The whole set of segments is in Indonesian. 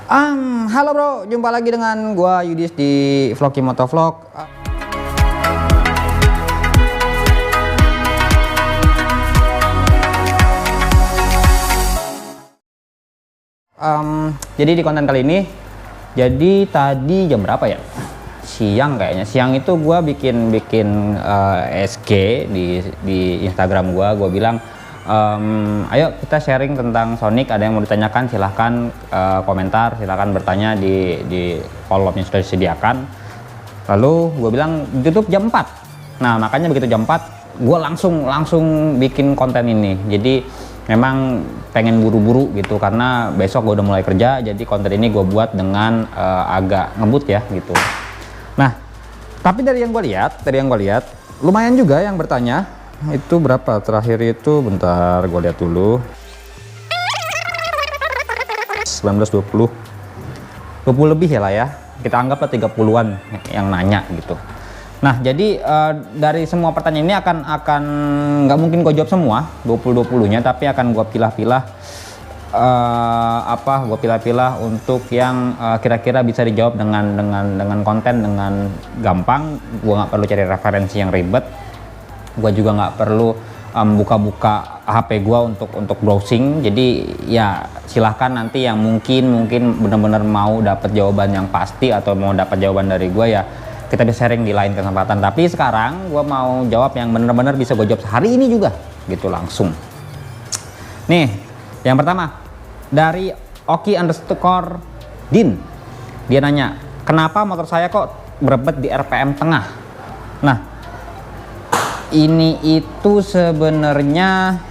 Halo bro, jumpa lagi dengan gua Yudis di Vlogi Motovlog. Jadi di konten kali ini, jadi tadi jam berapa ya? Siang kayaknya. Siang itu gua bikin SG di Instagram gua bilang, ayo kita sharing tentang Sonic. Ada yang mau ditanyakan silahkan komentar, silahkan bertanya di kolom yang sudah disediakan. Lalu gue bilang ditutup jam 4. Nah makanya begitu jam 4 gue langsung bikin konten ini. Jadi memang pengen buru-buru gitu karena besok gue udah mulai kerja. Jadi konten ini gue buat dengan agak ngebut ya gitu. Nah tapi dari yang gue lihat lumayan juga yang bertanya. Itu berapa terakhir itu, bentar gue lihat dulu, 19, 20 lebih ya lah ya, kita anggaplah 30-an yang nanya gitu. Nah jadi dari semua pertanyaan ini akan nggak mungkin gue jawab semua 20-nya, tapi akan gue pilah-pilah untuk yang kira-kira bisa dijawab dengan konten dengan gampang. Gue nggak perlu cari referensi yang ribet. Gue juga nggak perlu buka-buka HP gue untuk browsing. Jadi ya silahkan nanti yang mungkin benar-benar mau dapat jawaban yang pasti atau mau dapat jawaban dari gue, ya kita bisa sharing di lain kesempatan. Tapi sekarang gue mau jawab yang benar-benar bisa gue jawab hari ini juga gitu langsung. Nih yang pertama dari Oki_Din. Dia nanya, kenapa motor saya kok berebet di RPM tengah? Nah ini itu sebenarnya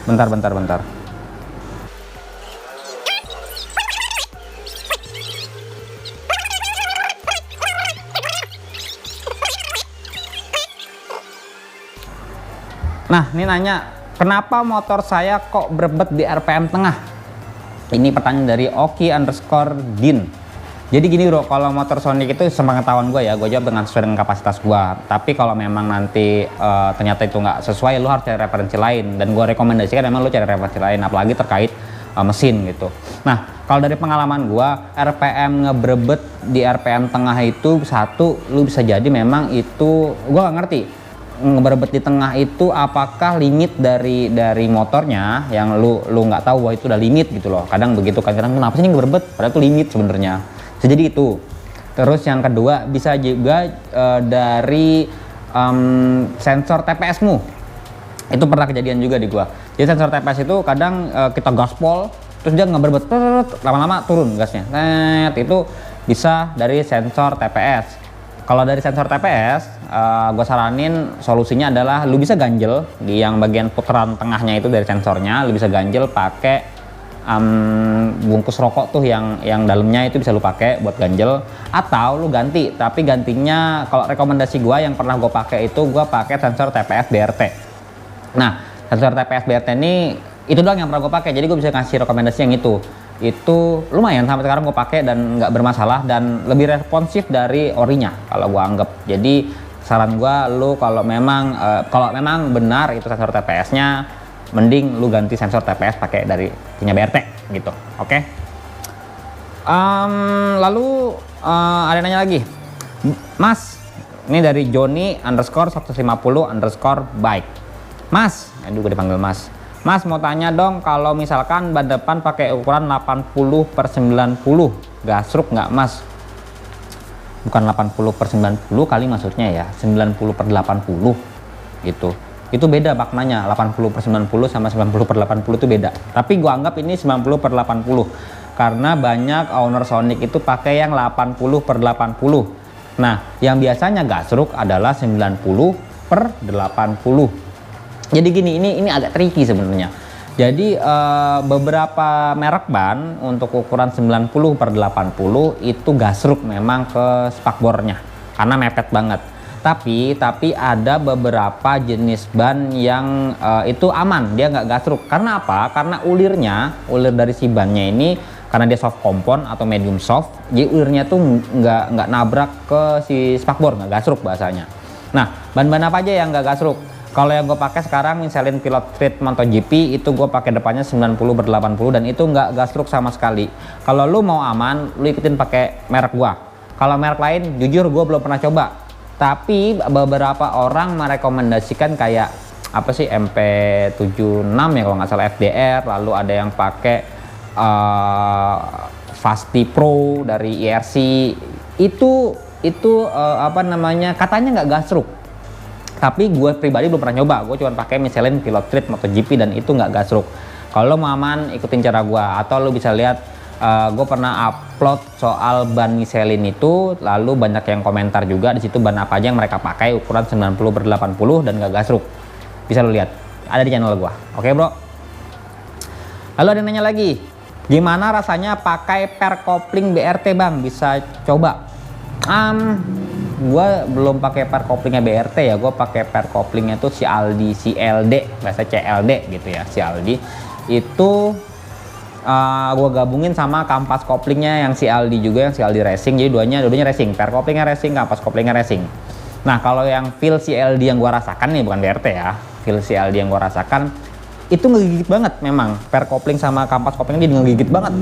bentar. Nah ini nanya, kenapa motor saya kok berebet di RPM tengah? Ini pertanyaan dari Oki_Din. Jadi gini bro, kalau motor Sonic itu sepengetahuan gue ya, gue jawab sesuai dengan kapasitas gue. Tapi kalau memang nanti ternyata itu nggak sesuai, lu harus cari referensi lain. Dan gue rekomendasikan memang lu cari referensi lain, apalagi terkait mesin gitu. Nah kalau dari pengalaman gue, RPM ngebrebet di RPM tengah itu satu, lu bisa jadi memang itu, gue nggak ngerti ngeberebet di tengah itu apakah limit dari motornya yang lu nggak tahu bahwa itu udah limit gitu loh. Kadang begitu kan, kadang kenapa sih ini ngeberebet padahal itu limit sebenarnya. Jadi itu. Terus yang kedua bisa juga dari sensor TPS-mu. Itu pernah kejadian juga di gua. Jadi sensor TPS itu kadang kita gaspol terus dia ngeberebet, lama-lama turun gasnya. Itu bisa dari sensor TPS. Kalau dari sensor TPS, gue saranin solusinya adalah lu bisa ganjel di yang bagian putaran tengahnya itu dari sensornya, lu bisa ganjel pakai bungkus rokok tuh yang dalamnya itu bisa lu pakai buat ganjel, atau lu ganti. Tapi gantinya kalau rekomendasi gue yang pernah gue pakai itu gue pakai sensor TPS BRT. Nah sensor TPS BRT ini itu doang yang pernah gue pakai, jadi gue bisa kasih rekomendasi yang itu lumayan sampai sekarang gue pakai dan nggak bermasalah dan lebih responsif dari orinya kalau gue anggap. Jadi saran gue, lu kalau memang benar itu sensor TPS-nya, mending lu ganti sensor TPS pakai dari punya BRT gitu. Oke. Lalu ada nanya lagi, Mas, ini dari Joni_150_bike. Mas, aduh gue dipanggil Mas. Mas mau tanya dong, kalau misalkan ban depan pakai ukuran 80/90, gasruk nggak Mas? Bukan 80/90 kali maksudnya ya, 90/80 gitu. Itu beda maknanya, 80/90 sama 90/80 itu beda. Tapi gua anggap ini 90/80 karena banyak owner Sonic itu pakai yang 80/80. Nah yang biasanya gasruk adalah 90/80. Jadi gini, ini agak tricky sebenarnya. Jadi beberapa merek ban untuk ukuran 90/80 itu gasruk memang ke spakbornya karena mepet banget. Tapi ada beberapa jenis ban yang itu aman, dia nggak gasruk. Karena apa? Karena ulir dari si bannya ini, karena dia soft compound atau medium soft, jadi ulirnya tuh nggak nabrak ke si spakbor, nggak gasruk bahasanya. Nah ban-ban apa aja yang nggak gasruk? Kalau yang gue pakai sekarang Michelin Pilot Street MotoGP itu gue pakai depannya 90/80 dan itu nggak gasruk sama sekali. Kalau lu mau aman, lu ikutin pakai merek gua. Kalau merek lain, jujur gue belum pernah coba. Tapi beberapa orang merekomendasikan kayak apa sih MP76 ya kalau nggak salah FDR, lalu ada yang pakai Fasti Pro dari IRC. Itu apa namanya? Katanya nggak gasruk. Tapi gue pribadi belum pernah nyoba, gue cuma pakai Michelin Pilot Street MotoGP dan itu nggak gasruk. Kalau lo mau aman, ikutin cara gue, atau lo bisa lihat gue pernah upload soal ban Michelin itu, lalu banyak yang komentar juga di situ ban apa aja yang mereka pakai ukuran 90/80 dan nggak gasruk. Bisa lo lihat, ada di channel gue. Oke bro. Lalu ada yang nanya lagi, gimana rasanya pakai per kopling BRT bang? Bisa coba? Gue belum pakai per koplingnya BRT ya, gue pakai per koplingnya tuh si Aldi CLD, bahasa CLD gitu ya, si Aldi itu gue gabungin sama kampas koplingnya yang si Aldi juga, yang si Aldi Racing, jadi dua-duanya racing, per koplingnya racing, kampas koplingnya racing. Nah kalau yang feel CLD yang gue rasakan nih, bukan BRT ya, feel CLD yang gue rasakan itu ngegigit banget memang, per kopling sama kampas koplingnya dia ngegigit banget.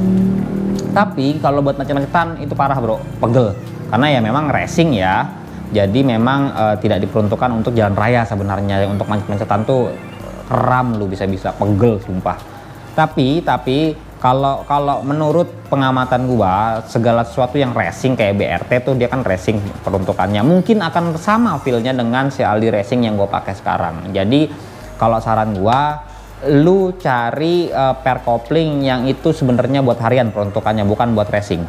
Tapi kalau buat macet-macetan itu parah bro, pegel. Karena ya memang racing ya, jadi memang tidak diperuntukkan untuk jalan raya sebenarnya. Untuk macet-macetan tuh kram lu, bisa-bisa pegel sumpah. Tapi kalau menurut pengamatan gua, segala sesuatu yang racing kayak BRT tuh dia kan racing peruntukannya mungkin akan sama feelnya dengan si Aldi Racing yang gua pakai sekarang. Jadi kalau saran gua, lu cari per kopling yang itu sebenarnya buat harian peruntukannya, bukan buat racing.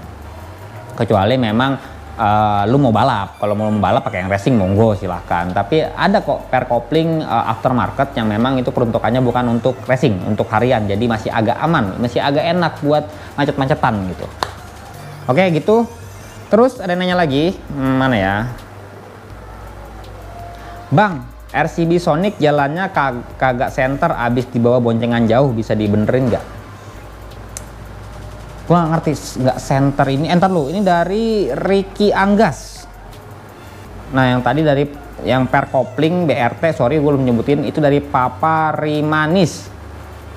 Kecuali memang lu mau balap. Kalau mau balap pakai yang racing monggo silahkan. Tapi ada kok per kopling aftermarket yang memang itu peruntukannya bukan untuk racing, untuk harian. Jadi masih agak aman, masih agak enak buat macet-macetan gitu. Oke gitu. Terus ada yang nanya lagi, mana ya? Bang, RCB Sonic jalannya kagak center, abis dibawa boncengan jauh, bisa dibenerin nggak? Gua nggak ngerti nggak center ini. Entar lu, ini dari Ricky Anggas. Nah yang tadi dari yang per kopling BRT, sorry gue belum nyebutin, itu dari Papa Rimanis.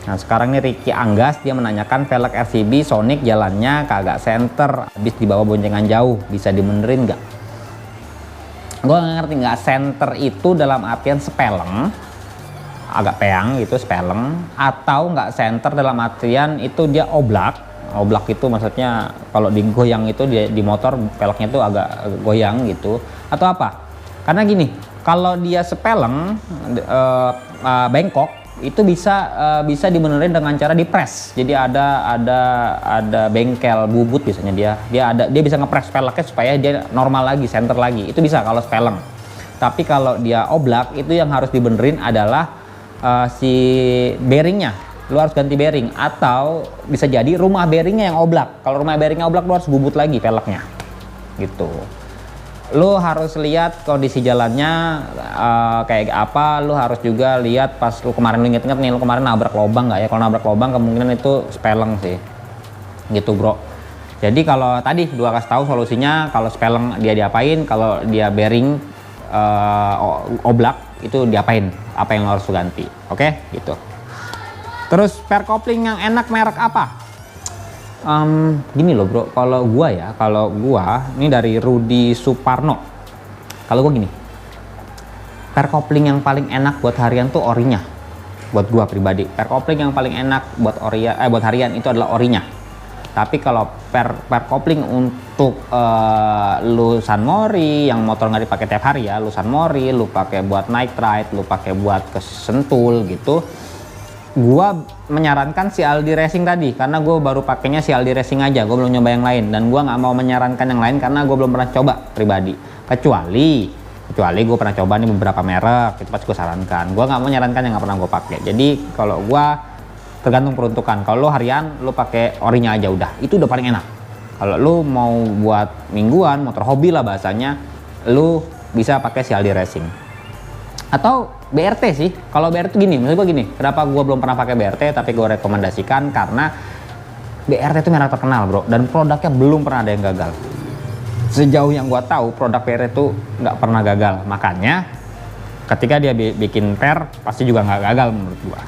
Nah sekarang ini Ricky Anggas, dia menanyakan velg RCB Sonic jalannya kagak center, habis dibawa boncengan jauh, bisa dibenerin nggak? Gue nggak ngerti, nggak center itu dalam artian sepeleng, agak peang gitu sepeleng, atau nggak center dalam artian itu dia oblak. Oblak itu maksudnya kalau digoyang itu di motor velgnya itu agak goyang gitu, atau apa? Karena gini, kalau dia sepeleng bengkok itu bisa dibenerin dengan cara dipres. Jadi ada bengkel bubut biasanya dia bisa ngepres velgnya supaya dia normal lagi, center lagi. Itu bisa kalau sepeleng. Tapi kalau dia oblak itu yang harus dibenerin adalah si bearingnya. Lu harus ganti bearing, atau bisa jadi rumah bearingnya yang oblak. Kalau rumah bearingnya oblak, lu harus bubut lagi velgnya gitu. Lu harus lihat kondisi jalannya kayak apa. Lu harus juga lihat pas lu kemarin, lu inget-inget nih, lu kemarin nabrak lubang nggak ya? Kalau nabrak lubang kemungkinan itu sepeleng sih gitu bro. Jadi kalau tadi gua kasih tahu solusinya, kalau sepeleng dia diapain, kalau dia bearing oblak itu diapain, apa yang lo harus ganti. Oke gitu. Terus per kopling yang enak merek apa? Gini loh bro, kalau gua ini dari Rudi Suparno. Kalau gua gini, per kopling yang paling enak buat harian tuh orinya. Buat gua pribadi, per kopling yang paling enak buat harian itu adalah orinya. Tapi kalau per kopling untuk lu San Mori yang motor nggak dipakai tiap hari ya, lu San Mori, lu pakai buat night ride, lu pakai buat ke Sentul gitu. Gua menyarankan si Aldi Racing tadi, karena gue baru pakainya si Aldi Racing aja, gue belum nyoba yang lain, dan gue nggak mau menyarankan yang lain karena gue belum pernah coba pribadi. Kecuali gue pernah coba nih beberapa merek, itu pasti gue sarankan. Gue nggak mau menyarankan yang nggak pernah gue pakai. Jadi kalau gue tergantung peruntukan. Kalau lo harian, lo pakai orinya aja udah, itu udah paling enak. Kalau lo mau buat mingguan, motor hobi lah bahasanya, lo bisa pakai si Aldi Racing. Atau BRT sih. Kalau BRT gini, maksud gue gini, kenapa gue belum pernah pakai BRT tapi gue rekomendasikan, karena BRT itu merek terkenal bro, dan produknya belum pernah ada yang gagal. Sejauh yang gue tahu produk BRT itu nggak pernah gagal. Makanya Ketika dia bikin pair, pasti juga nggak gagal menurut gua.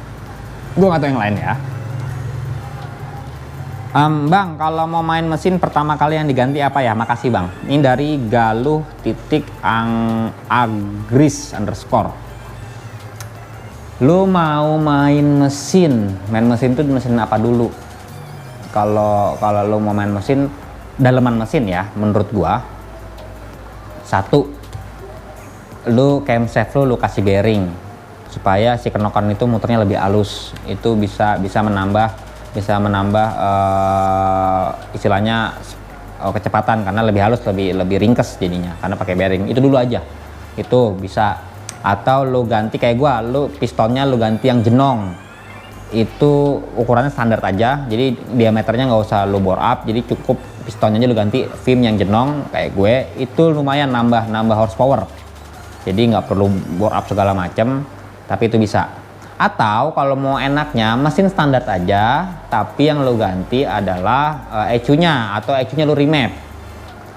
Gua nggak tahu yang lain ya. Bang, kalau mau main mesin pertama kali yang diganti apa ya? Makasih bang. Ini dari Galuh titik agris underscore. Lu mau main mesin tuh mesin apa dulu? Kalau lu mau main mesin, daleman mesin ya, menurut gua. Satu, lu camshaft lu kasih bearing supaya si knokan itu muternya lebih halus. Itu bisa menambah istilahnya kecepatan karena lebih halus, lebih ringkes jadinya karena pakai bearing. Itu dulu aja, itu bisa. Atau lu ganti kayak gua, lu pistonnya lu ganti yang jenong, itu ukurannya standar aja, jadi diameternya nggak usah lu bore up, jadi cukup pistonnya aja lu ganti film yang jenong kayak gue. Itu lumayan nambah horsepower, jadi nggak perlu bore up segala macem, tapi itu bisa. Atau kalau mau enaknya mesin standar aja, tapi yang lo ganti adalah ECU-nya atau ECU-nya lo remap.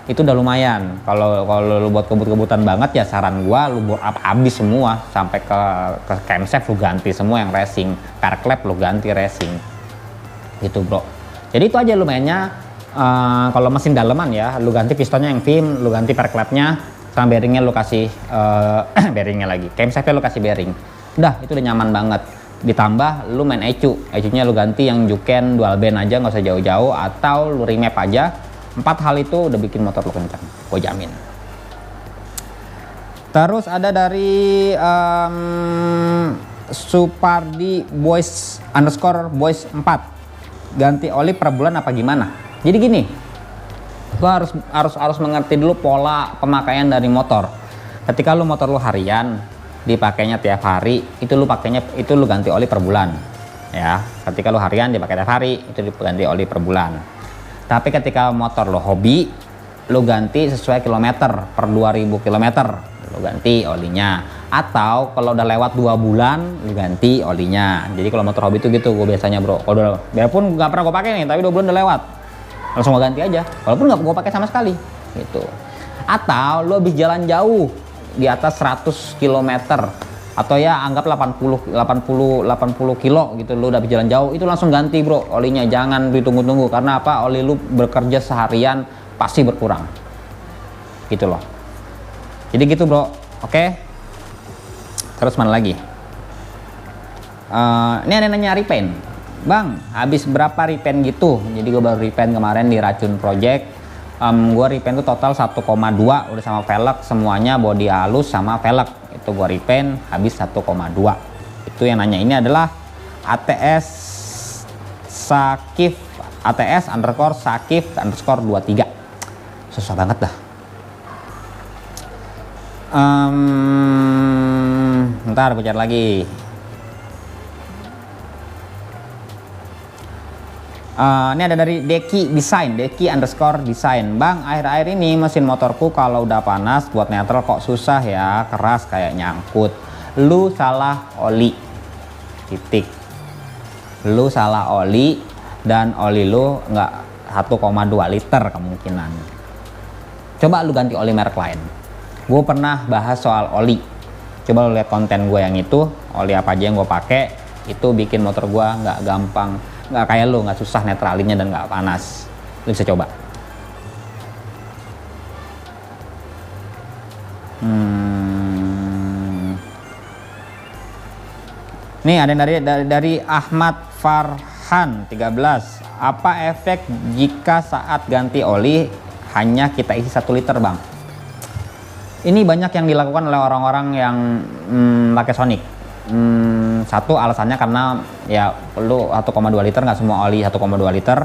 Itu udah lumayan. Kalau lo buat kebut-kebutan banget ya saran gua lo bore up habis semua sampai ke camshaft lo ganti semua yang racing, car clap lo ganti racing. Gitu, bro. Jadi itu aja lo mainnya. Kalau mesin daleman ya, lo ganti pistonnya yang film, lo ganti car clapnya, sama bearingnya lo kasih bearingnya lagi. Camshaftnya lo kasih bearing. Udah, itu udah nyaman banget. Ditambah lu main ECU-nya lu ganti yang Juken dual band aja, nggak usah jauh-jauh, atau lu remap aja. 4 hal itu udah bikin motor lu kencang, gue jamin. Terus ada dari Supardi boys underscore boys 4, ganti oli per bulan apa gimana? Jadi gini, lu harus mengerti dulu pola pemakaian dari motor. Ketika lu motor lu harian, dipakainya tiap hari, itu lu ganti oli per bulan ya. Ketika lu harian dipakai tiap hari, itu diganti oli per bulan. Tapi ketika motor lu hobi, lu ganti sesuai kilometer, per 2000 km lu ganti olinya. Atau kalau udah lewat 2 bulan lu ganti olinya. Jadi kalau motor hobi itu gitu gue biasanya, bro. Kalau biarpun nggak pernah gue pakai nih, tapi 2 bulan udah lewat, langsung gue ganti aja, walaupun nggak gue pakai sama sekali gitu. Atau lu habis jalan jauh di atas 100 km atau ya anggap 80 kilo gitu, lu udah berjalan jauh, itu langsung ganti, bro, olinya. Jangan ditunggu-tunggu, karena apa? Oli lu bekerja seharian pasti berkurang gitu loh. Jadi gitu, bro. Oke. Terus mana lagi? Ini ada nanya repaint. Bang, habis berapa repaint gitu? Jadi gue baru repaint kemarin di Racun Project. Gue repaint tuh total 1,2 udah sama velg semuanya, body halus sama velg itu gue repaint habis 1,2. Itu yang nanya ini adalah ATS Sakif, ATS underscore Sakif underscore 23. Susah banget dah. Ntar gue cari lagi. Ini ada dari Deki underscore design. Bang, akhir-akhir ini mesin motorku kalau udah panas buat netral kok susah ya, keras kayak nyangkut. Lu salah oli. Titik. Lu salah oli, dan oli lu nggak 1,2 liter kemungkinan. Coba lu ganti oli merek lain. Gue pernah bahas soal oli. Coba lu lihat konten gue yang itu, oli apa aja yang gue pakai, itu bikin motor gue nggak gampang. Nggak kayak lu, nggak susah netralinnya dan nggak panas. Lu bisa coba. Nih ada dari Ahmad Farhan 13. Apa efek jika saat ganti oli hanya kita isi 1 liter, bang? Ini banyak yang dilakukan oleh orang-orang yang pakai Sonic. Satu alasannya karena ya lu 1,2 liter, nggak semua oli 1,2 liter.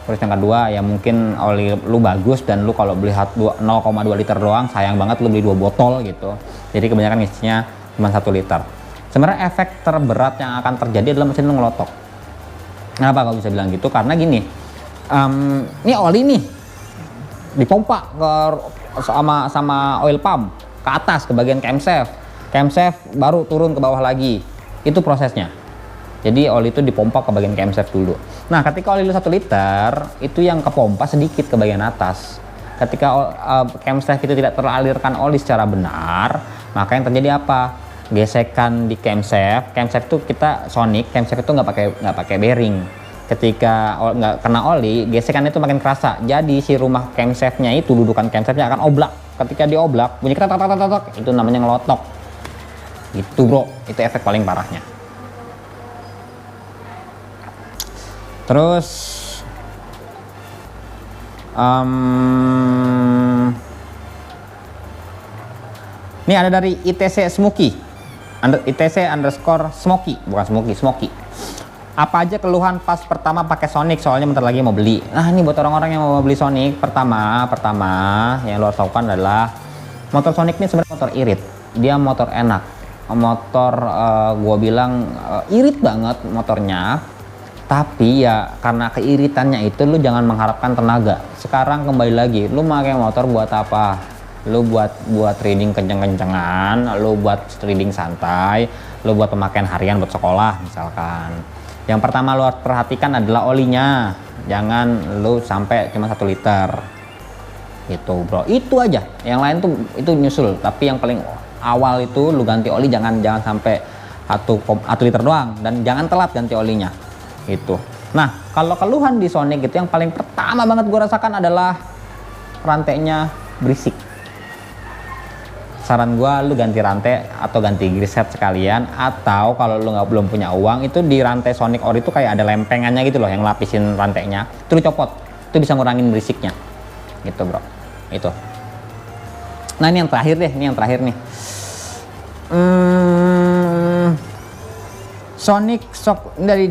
Terus yang kedua ya mungkin oli lu bagus dan lu kalau beli 0,2 liter doang sayang banget, lu beli 2 botol gitu. Jadi kebanyakan isinya cuma 1 liter. Sebenarnya efek terberat yang akan terjadi adalah mesin lu ngelotok. Kenapa kalau bisa bilang gitu? Karena gini, ini oli nih dipompa sama oil pump ke atas ke bagian camshaft baru turun ke bawah lagi. Itu prosesnya. Jadi oli itu dipompa ke bagian camshaft dulu. Nah, ketika oli lu 1 liter, itu yang kepompa sedikit ke bagian atas. Ketika camshaft itu tidak teralirkan oli secara benar, maka yang terjadi apa? gesekan di camshaft. Camshaft tuh kita Sonic, camshaft itu nggak pakai bearing. Ketika nggak kena oli, gesekan itu makin kerasa. Jadi si rumah camshaftnya itu, dudukan camshaftnya akan oblak. Ketika dioblak, bunyi ketak tak tak tak, itu namanya ngelotok. Gitu bro, itu efek paling parahnya. Terus ini ada dari ITC Smoky, ITC underscore Smoky, bukan Smoky. Apa aja keluhan pas pertama pakai Sonic, soalnya bentar lagi mau beli. Nah ini buat orang-orang yang mau beli Sonic, pertama yang lo harus lakukan adalah motor Sonic ini sebenarnya motor irit, dia motor enak, motor gua bilang irit banget motornya. Tapi ya karena keiritannya itu lu jangan mengharapkan tenaga. Sekarang kembali lagi, lu pakai motor buat apa? Lu buat trading kenceng-kencengan, lu buat trading santai, lu buat pemakaian harian buat sekolah misalkan. Yang pertama lu harus perhatikan adalah olinya, jangan lu sampai cuma 1 liter gitu bro, itu aja. Yang lain tuh itu nyusul, tapi yang paling awal itu lu ganti oli, jangan sampai 1 liter doang, dan jangan telat ganti olinya gitu. Nah kalau keluhan di Sonic itu yang paling pertama banget gue rasakan adalah rantainya berisik. Saran gue lu ganti rantai atau ganti griset sekalian, atau kalau lu belum punya uang, itu di rantai Sonic Ori itu kayak ada lempengannya gitu loh yang lapisin rantainya, itu lu copot, itu bisa ngurangin berisiknya gitu bro. Itu. Nah ini yang terakhir nih, Sonic shock dari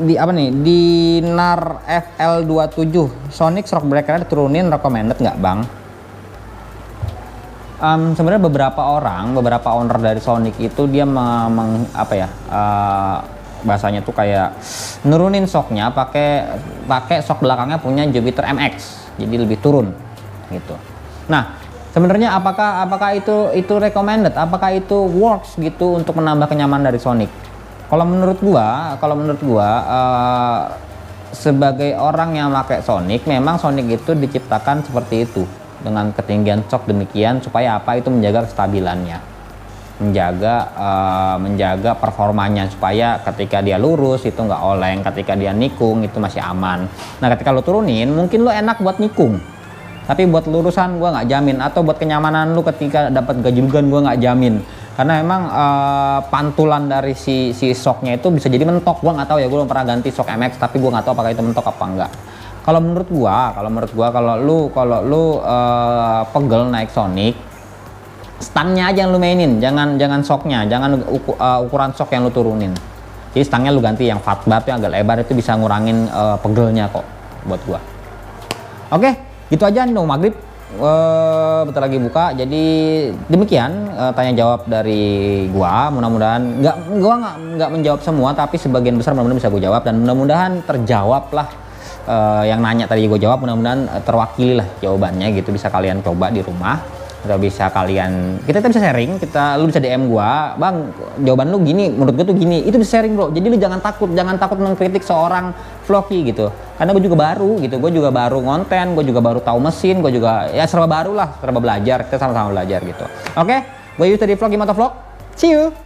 di apa nih, Dinar FL27, Sonic shock breaker diturunin, recommended nggak bang? Sebenarnya beberapa owner dari Sonic itu dia bahasanya tuh kayak nurunin shocknya pakai shock belakangnya punya Jupiter MX, jadi lebih turun gitu. Nah sebenarnya apakah itu recommended, apakah itu works gitu untuk menambah kenyamanan dari Sonic? Kalau menurut gua sebagai orang yang pakai Sonic, memang Sonic itu diciptakan seperti itu, dengan ketinggian shock demikian supaya apa, itu menjaga kestabilannya, menjaga performanya, supaya ketika dia lurus itu nggak oleng, ketika dia nikung itu masih aman. Nah ketika lo turunin mungkin lo enak buat nikung, tapi buat lurusan gua nggak jamin, atau buat kenyamanan lu ketika dapat gajlugan gua nggak jamin, karena memang pantulan dari si shocknya itu bisa jadi mentok. Gua nggak tahu ya, gua belum pernah ganti shock MX, tapi gua nggak tahu apakah itu mentok apa enggak. Kalau menurut gua kalau lu pegel naik Sonic, stangnya aja yang lu mainin, jangan shocknya, jangan ukuran shock yang lu turunin. Jadi stangnya lu ganti yang fat bar yang agak lebar, itu bisa ngurangin pegelnya kok buat gua. Oke, gitu aja nih, maghrib bentar lagi buka. Jadi demikian tanya jawab dari gua. Mudah-mudahan nggak menjawab semua, tapi sebagian besar mudah-mudahan bisa gua jawab, dan mudah-mudahan terjawab lah. Yang nanya tadi gue jawab, mudah-mudahan terwakili lah jawabannya gitu, bisa kalian coba di rumah, atau bisa kita bisa sharing, lu bisa DM gua, bang jawaban lu gini, menurut gue tuh gini, itu bisa sharing bro. Jadi lu jangan takut mengkritik seorang vlogi gitu, karena gue juga baru gitu, gue juga baru konten, gue juga baru tahu mesin, gue juga ya serba baru lah, serba belajar, kita sama-sama belajar gitu. Oke, gue Yus dari Vlog Motovlog, see you.